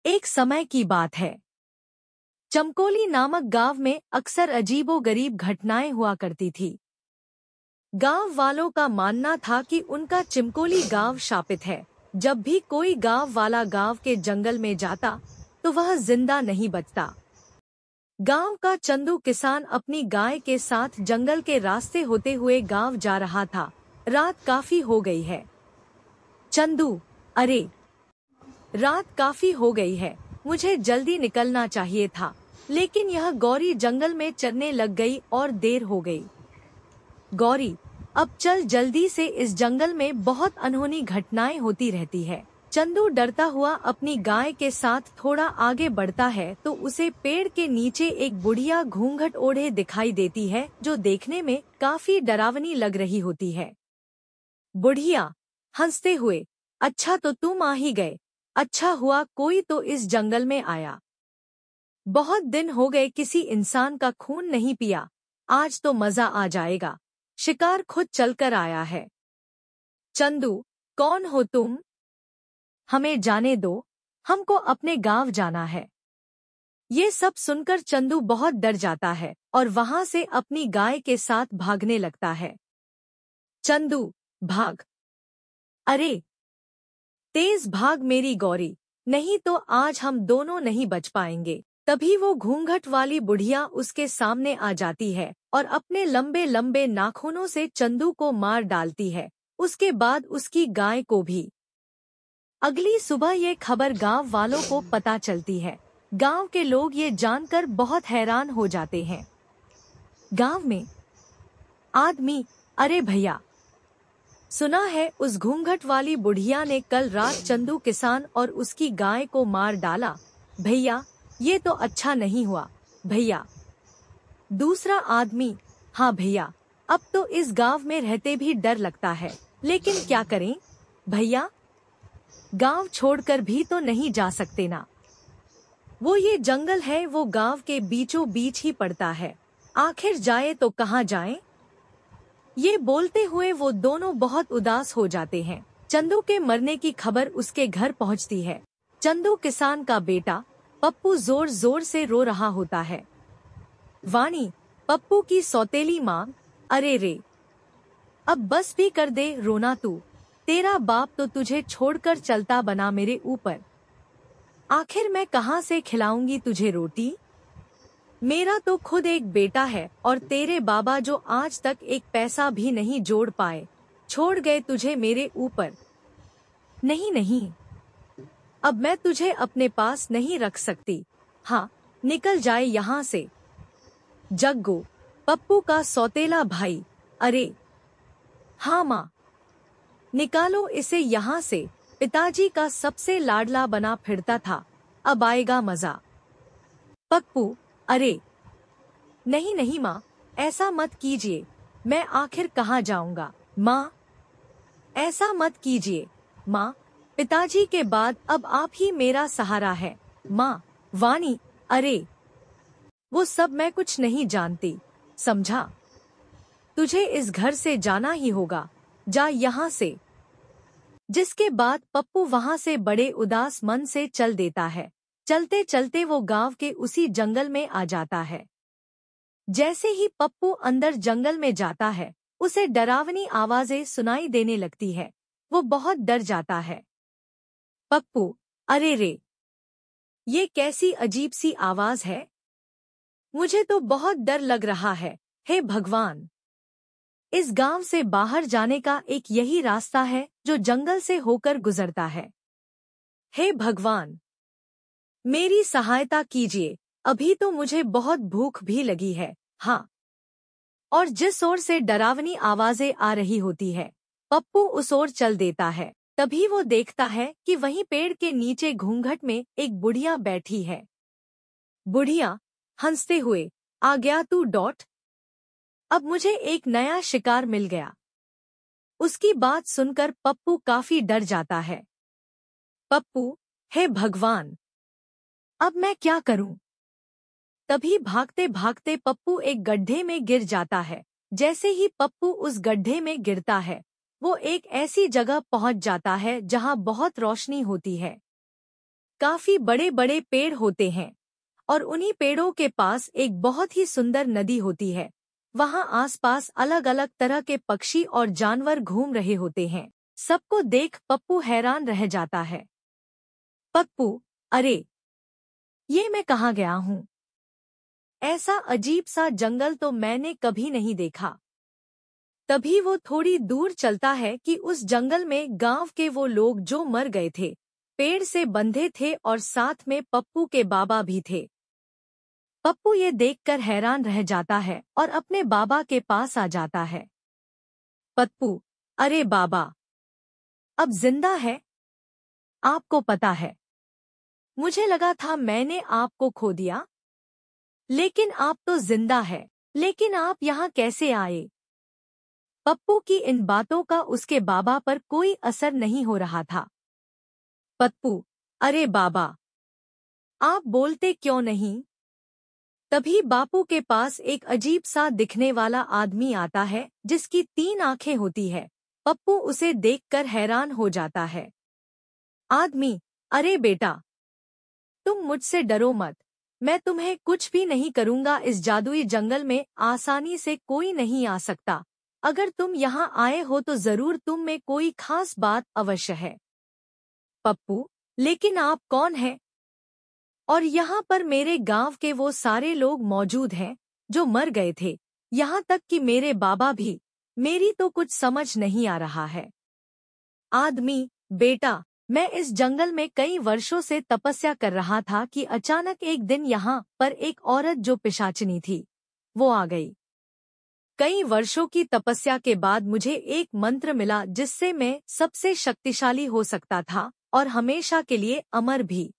एक समय की बात है। चमकोली नामक गांव में अक्सर अजीबोगरीब घटनाएं हुआ करती थी। गांव वालों का मानना था कि उनका चिमकोली गांव शापित है। जब भी कोई गांव वाला गांव के जंगल में जाता तो वह जिंदा नहीं बचता। गांव का चंदू किसान अपनी गाय के साथ जंगल के रास्ते होते हुए गांव जा रहा था। रात काफी हो गई है। चंदू, अरे रात काफी हो गई है, मुझे जल्दी निकलना चाहिए था, लेकिन यह गौरी जंगल में चरने लग गई और देर हो गई। गौरी, अब चल जल्दी से, इस जंगल में बहुत अनहोनी घटनाएं होती रहती है। चंदू डरता हुआ अपनी गाय के साथ थोड़ा आगे बढ़ता है तो उसे पेड़ के नीचे एक बुढ़िया घूंघट ओढ़े दिखाई देती है, जो देखने में काफी डरावनी लग रही होती है। बुढ़िया हंसते हुए, अच्छा तो तुम आ ही गए, अच्छा हुआ कोई तो इस जंगल में आया। बहुत दिन हो गए किसी इंसान का खून नहीं पिया, आज तो मजा आ जाएगा, शिकार खुद चलकर आया है। चंदू, कौन हो तुम? हमें जाने दो, हमको अपने गांव जाना है। ये सब सुनकर चंदू बहुत डर जाता है और वहां से अपनी गाय के साथ भागने लगता है। चंदू, भाग, अरे तेज भाग मेरी गौरी, नहीं तो आज हम दोनों नहीं बच पाएंगे। तभी वो घूंघट वाली बुढ़िया उसके सामने आ जाती है और अपने लंबे लंबे नाखूनों से चंदू को मार डालती है, उसके बाद उसकी गाय को भी। अगली सुबह ये खबर गांव वालों को पता चलती है। गांव के लोग ये जानकर बहुत हैरान हो जाते हैं। गांव में आदमी, अरे भैया, सुना है उस घूंघट वाली बुढ़िया ने कल रात चंदू किसान और उसकी गाय को मार डाला। भैया, ये तो अच्छा नहीं हुआ भैया। दूसरा आदमी, हाँ भैया, अब तो इस गांव में रहते भी डर लगता है, लेकिन क्या करें भैया, गांव छोड़कर भी तो नहीं जा सकते ना। वो ये जंगल है, वो गांव के बीचों बीच ही पड़ता है, आखिर जाए तो कहाँ जाएं? ये बोलते हुए वो दोनों बहुत उदास हो जाते हैं। चंदू के मरने की खबर उसके घर पहुंचती है। चंदू किसान का बेटा पप्पू जोर जोर से रो रहा होता है। वाणी, पप्पू की सौतेली माँ, अरे रे, अब बस भी कर दे रोना तू, तेरा बाप तो तुझे छोड़कर चलता बना मेरे ऊपर, आखिर मैं कहाँ से खिलाऊंगी तुझे रोटी? मेरा तो खुद एक बेटा है और तेरे बाबा जो आज तक एक पैसा भी नहीं जोड़ पाए, छोड़ गए तुझे मेरे ऊपर। नहीं नहीं, अब मैं तुझे अपने पास नहीं रख सकती, हाँ निकल जाए यहाँ से। जग्गू, पप्पू का सौतेला भाई, अरे हाँ माँ, निकालो इसे यहाँ से, पिताजी का सबसे लाडला बना फिरता था, अब आएगा मजा। पप्पू, अरे नहीं नहीं माँ, ऐसा मत कीजिए, मैं आखिर कहाँ जाऊंगा। माँ, ऐसा मत कीजिए माँ, पिताजी के बाद अब आप ही मेरा सहारा है। माँ, वाणी, अरे वो सब मैं कुछ नहीं जानती, समझा, तुझे इस घर से जाना ही होगा, जा यहाँ से। जिसके बाद पप्पू वहाँ से बड़े उदास मन से चल देता है। चलते चलते वो गांव के उसी जंगल में आ जाता है। जैसे ही पप्पू अंदर जंगल में जाता है, उसे डरावनी आवाजें सुनाई देने लगती है। वो बहुत डर जाता है। पप्पू, अरे रे, ये कैसी अजीब सी आवाज है, मुझे तो बहुत डर लग रहा है। हे भगवान, इस गांव से बाहर जाने का एक यही रास्ता है जो जंगल से होकर गुजरता है। हे भगवान, मेरी सहायता कीजिए, अभी तो मुझे बहुत भूख भी लगी है। हाँ, और जिस ओर से डरावनी आवाजें आ रही होती है, पप्पू उस ओर चल देता है। तभी वो देखता है कि वहीं पेड़ के नीचे घूंघट में एक बुढ़िया बैठी है। बुढ़िया हंसते हुए, आ गया तू डॉट, अब मुझे एक नया शिकार मिल गया। उसकी बात सुनकर पप्पू काफी डर जाता है। पप्पू, हे भगवान, अब मैं क्या करूं? तभी भागते भागते पप्पू एक गड्ढे में गिर जाता है। जैसे ही पप्पू उस गड्ढे में गिरता है, वो एक ऐसी जगह पहुंच जाता है जहां बहुत रोशनी होती है। काफी बड़े बड़े पेड़ होते हैं और उन्हीं पेड़ों के पास एक बहुत ही सुंदर नदी होती है। वहाँ आसपास अलग अलग तरह के पक्षी और जानवर घूम रहे होते हैं। सबको देख पप्पू हैरान रह जाता है। पप्पू, अरे ये मैं कहाँ गया हूँ? ऐसा अजीब सा जंगल तो मैंने कभी नहीं देखा। तभी वो थोड़ी दूर चलता है कि उस जंगल में गांव के वो लोग जो मर गए थे, पेड़ से बंधे थे और साथ में पप्पू के बाबा भी थे। पप्पू ये देखकर हैरान रह जाता है और अपने बाबा के पास आ जाता है। पप्पू, अरे बाबा, अब जिंदा है? आपको पता है, मुझे लगा था मैंने आपको खो दिया, लेकिन आप तो जिंदा है। लेकिन आप यहाँ कैसे आए? पप्पू की इन बातों का उसके बाबा पर कोई असर नहीं हो रहा था। पप्पू, अरे बाबा, आप बोलते क्यों नहीं? तभी बापू के पास एक अजीब सा दिखने वाला आदमी आता है जिसकी 3 आंखें होती है। पप्पू उसे देखकर हैरान हो जाता है। आदमी, अरे बेटा, तुम मुझसे डरो मत। मैं तुम्हें कुछ भी नहीं करूंगा। इस जादुई जंगल में आसानी से कोई नहीं आ सकता। अगर तुम यहाँ आए हो तो जरूर तुम में कोई खास बात अवश्य है। पप्पू, लेकिन आप कौन हैं? और यहाँ पर मेरे गांव के वो सारे लोग मौजूद हैं जो मर गए थे, यहाँ तक कि मेरे बाबा भी। मेरी तो कुछ समझ नहीं आ रहा है। आदमी, बेटा, मैं इस जंगल में कई वर्षों से तपस्या कर रहा था कि अचानक एक दिन यहाँ पर एक औरत जो पिशाचिनी थी, वो आ गई। कई वर्षों की तपस्या के बाद मुझे एक मंत्र मिला जिससे मैं सबसे शक्तिशाली हो सकता था और हमेशा के लिए अमर भी।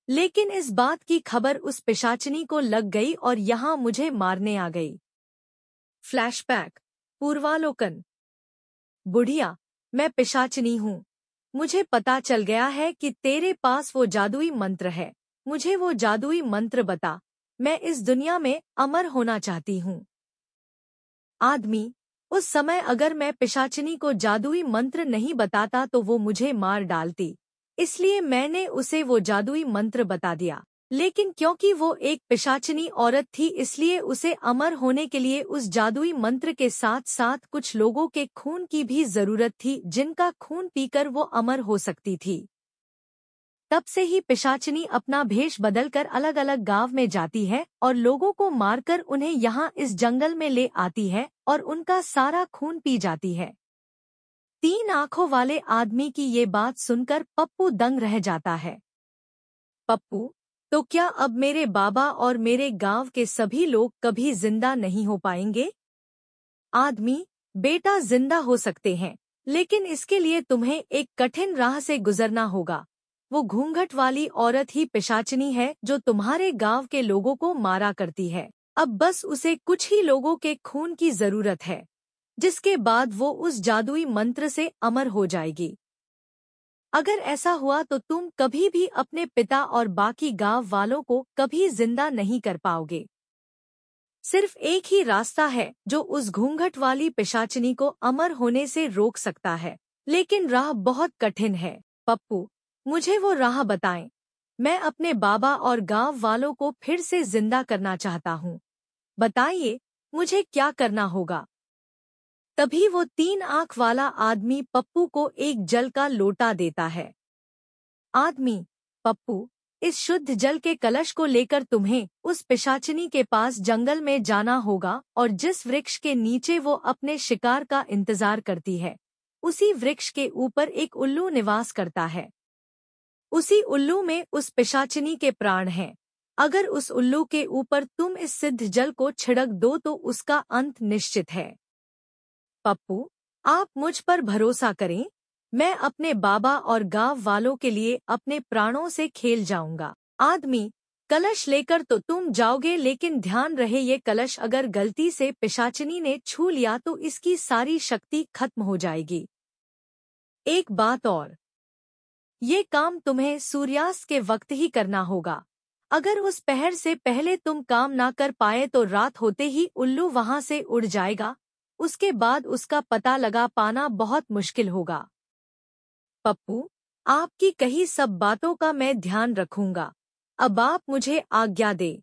लेकिन इस बात की खबर उस पिशाचिनी को लग गई और यहाँ मुझे मारने आ गई। फ्लैशबैक, पूर्वालोकन। बुढ़िया, मैं पिशाचिनी हूँ। मुझे पता चल गया है कि तेरे पास वो जादुई मंत्र है। मुझे वो जादुई मंत्र बता। मैं इस दुनिया में अमर होना चाहती हूँ। आदमी, उस समय अगर मैं पिशाचिनी को जादुई मंत्र नहीं बताता तो वो मुझे मार डालती, इसलिए मैंने उसे वो जादुई मंत्र बता दिया। लेकिन क्योंकि वो एक पिशाचिनी औरत थी इसलिए उसे अमर होने के लिए उस जादुई मंत्र के साथ साथ कुछ लोगों के खून की भी जरूरत थी जिनका खून पीकर वो अमर हो सकती थी। तब से ही पिशाचिनी अपना भेष बदलकर अलग अलग गांव में जाती है और लोगों को मारकर उन्हें यहाँ इस जंगल में ले आती है और उनका सारा खून पी जाती है। 3 आंखों वाले आदमी की ये बात सुनकर पप्पू दंग रह जाता है। पप्पू, तो क्या अब मेरे बाबा और मेरे गांव के सभी लोग कभी जिंदा नहीं हो पाएंगे? आदमी, बेटा, जिंदा हो सकते हैं, लेकिन इसके लिए तुम्हें एक कठिन राह से गुजरना होगा। वो घूंघट वाली औरत ही पिशाचिनी है जो तुम्हारे गांव के लोगों को मारा करती है। अब बस उसे कुछ ही लोगों के खून की जरूरत है, जिसके बाद वो उस जादुई मंत्र से अमर हो जाएगी। अगर ऐसा हुआ तो तुम कभी भी अपने पिता और बाकी गांव वालों को कभी जिंदा नहीं कर पाओगे। सिर्फ एक ही रास्ता है जो उस घूंघट वाली पिशाचिनी को अमर होने से रोक सकता है, लेकिन राह बहुत कठिन है। पप्पू, मुझे वो राह बताएं। मैं अपने बाबा और गांव वालों को फिर से जिंदा करना चाहता हूँ। बताइए, मुझे क्या करना होगा? तभी वो 3 आंख वाला आदमी पप्पू को एक जल का लोटा देता है। आदमी, पप्पू, इस शुद्ध जल के कलश को लेकर तुम्हें उस पिशाचिनी के पास जंगल में जाना होगा और जिस वृक्ष के नीचे वो अपने शिकार का इंतजार करती है, उसी वृक्ष के ऊपर एक उल्लू निवास करता है। उसी उल्लू में उस पिशाचिनी के प्राण हैं। अगर उस उल्लू के ऊपर तुम इस सिद्ध जल को छिड़क दो तो उसका अंत निश्चित है। पप्पू, आप मुझ पर भरोसा करें। मैं अपने बाबा और गांव वालों के लिए अपने प्राणों से खेल जाऊंगा। आदमी, कलश लेकर तो तुम जाओगे, लेकिन ध्यान रहे ये कलश अगर गलती से पिशाचिनी ने छू लिया तो इसकी सारी शक्ति खत्म हो जाएगी। एक बात और, ये काम तुम्हें सूर्यास्त के वक्त ही करना होगा। अगर उस पहर से पहले तुम काम ना कर पाए तो रात होते ही उल्लू वहां से उड़ जाएगा। उसके बाद उसका पता लगा पाना बहुत मुश्किल होगा। पप्पू, आपकी कही सब बातों का मैं ध्यान रखूंगा। अब आप मुझे आज्ञा दे।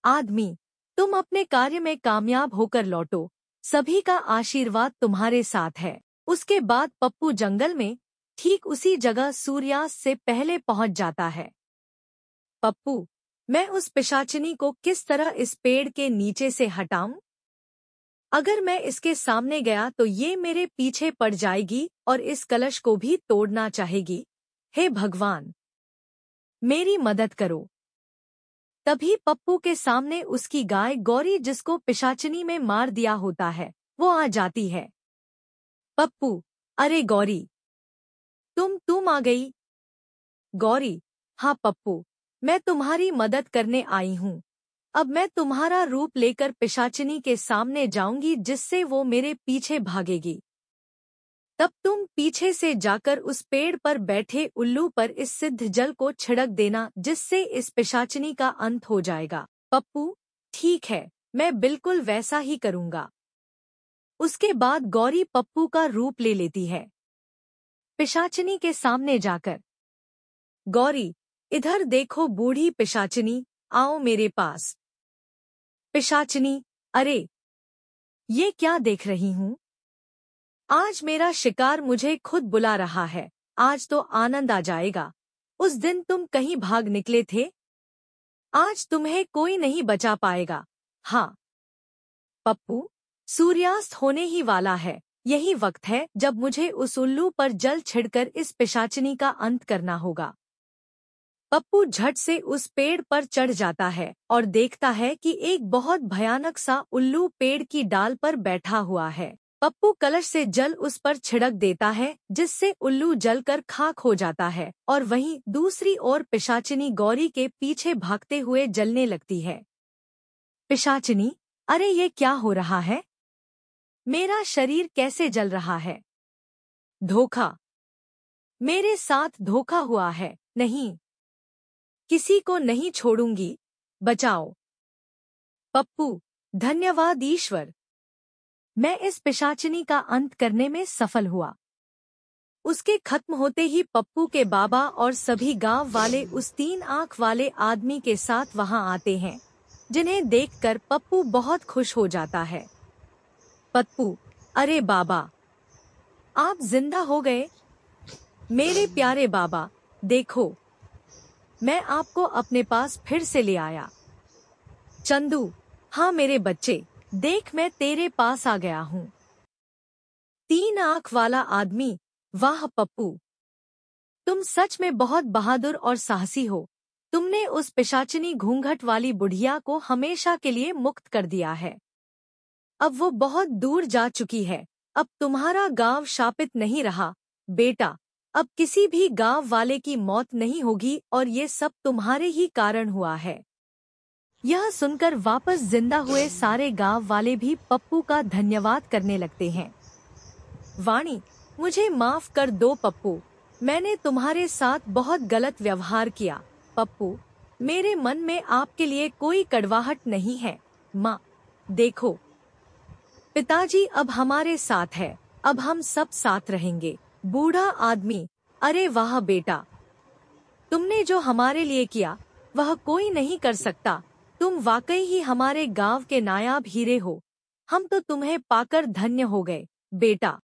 आदमी, तुम अपने कार्य में कामयाब होकर लौटो, सभी का आशीर्वाद तुम्हारे साथ है। उसके बाद पप्पू जंगल में ठीक उसी जगह सूर्यास्त से पहले पहुंच जाता है। पप्पू, मैं उस पिशाचिनी को किस तरह इस पेड़ के नीचे से हटाऊं? अगर मैं इसके सामने गया तो ये मेरे पीछे पड़ जाएगी और इस कलश को भी तोड़ना चाहेगी। हे भगवान, मेरी मदद करो। तभी पप्पू के सामने उसकी गाय गौरी, जिसको पिशाचिनी में मार दिया होता है, वो आ जाती है। पप्पू, अरे गौरी, तुम आ गई। गौरी, हाँ पप्पू, मैं तुम्हारी मदद करने आई हूँ। अब मैं तुम्हारा रूप लेकर पिशाचिनी के सामने जाऊंगी, जिससे वो मेरे पीछे भागेगी। तब तुम पीछे से जाकर उस पेड़ पर बैठे उल्लू पर इस सिद्ध जल को छिड़क देना, जिससे इस पिशाचिनी का अंत हो जाएगा। पप्पू, ठीक है, मैं बिल्कुल वैसा ही करूंगा। उसके बाद गौरी पप्पू का रूप ले लेती है। पिशाचिनी के सामने जाकर, गौरी, इधर देखो बूढ़ी पिशाचिनी, आओ मेरे पास। पिशाचिनी, अरे ये क्या देख रही हूँ? आज मेरा शिकार मुझे खुद बुला रहा है। आज तो आनंद आ जाएगा। उस दिन तुम कहीं भाग निकले थे, आज तुम्हें कोई नहीं बचा पाएगा। हाँ पप्पू, सूर्यास्त होने ही वाला है। यही वक्त है जब मुझे उस उल्लू पर जल छिड़कर इस पिशाचिनी का अंत करना होगा। पप्पू झट से उस पेड़ पर चढ़ जाता है और देखता है कि एक बहुत भयानक सा उल्लू पेड़ की डाल पर बैठा हुआ है। पप्पू कलश से जल उस पर छिड़क देता है, जिससे उल्लू जलकर खाक हो जाता है और वहीं दूसरी ओर पिशाचिनी गौरी के पीछे भागते हुए जलने लगती है। पिशाचिनी, अरे ये क्या हो रहा है? मेरा शरीर कैसे जल रहा है? धोखा, मेरे साथ धोखा हुआ है। नहीं, किसी को नहीं छोड़ूंगी, बचाओ। पप्पू, धन्यवाद ईश्वर, मैं इस पिशाचिनी का अंत करने में सफल हुआ। उसके खत्म होते ही पप्पू के बाबा और सभी गांव वाले उस 3 आंख वाले आदमी के साथ वहां आते हैं, जिन्हें देखकर पप्पू बहुत खुश हो जाता है। पप्पू, अरे बाबा, आप जिंदा हो गए। मेरे प्यारे बाबा, देखो, मैं आपको अपने पास फिर से ले आया। चंदू, हाँ मेरे बच्चे, देख मैं तेरे पास आ गया हूँ। 3 आंख वाला आदमी, वाह पप्पू, तुम सच में बहुत बहादुर और साहसी हो। तुमने उस पिशाचिनी घूंघट वाली बुढ़िया को हमेशा के लिए मुक्त कर दिया है। अब वो बहुत दूर जा चुकी है। अब तुम्हारा गांव शापित नहीं रहा बेटा। अब किसी भी गांव वाले की मौत नहीं होगी और ये सब तुम्हारे ही कारण हुआ है। यह सुनकर वापस जिंदा हुए सारे गांव वाले भी पप्पू का धन्यवाद करने लगते हैं। वाणी, मुझे माफ कर दो पप्पू, मैंने तुम्हारे साथ बहुत गलत व्यवहार किया। पप्पू, मेरे मन में आपके लिए कोई कड़वाहट नहीं है। माँ, देखो, पिताजी अब हमारे साथ है। अब हम सब साथ रहेंगे। बूढ़ा आदमी, अरे वाह बेटा, तुमने जो हमारे लिए किया वह कोई नहीं कर सकता। तुम वाकई ही हमारे गांव के नायाब हीरे हो। हम तो तुम्हें पाकर धन्य हो गए बेटा।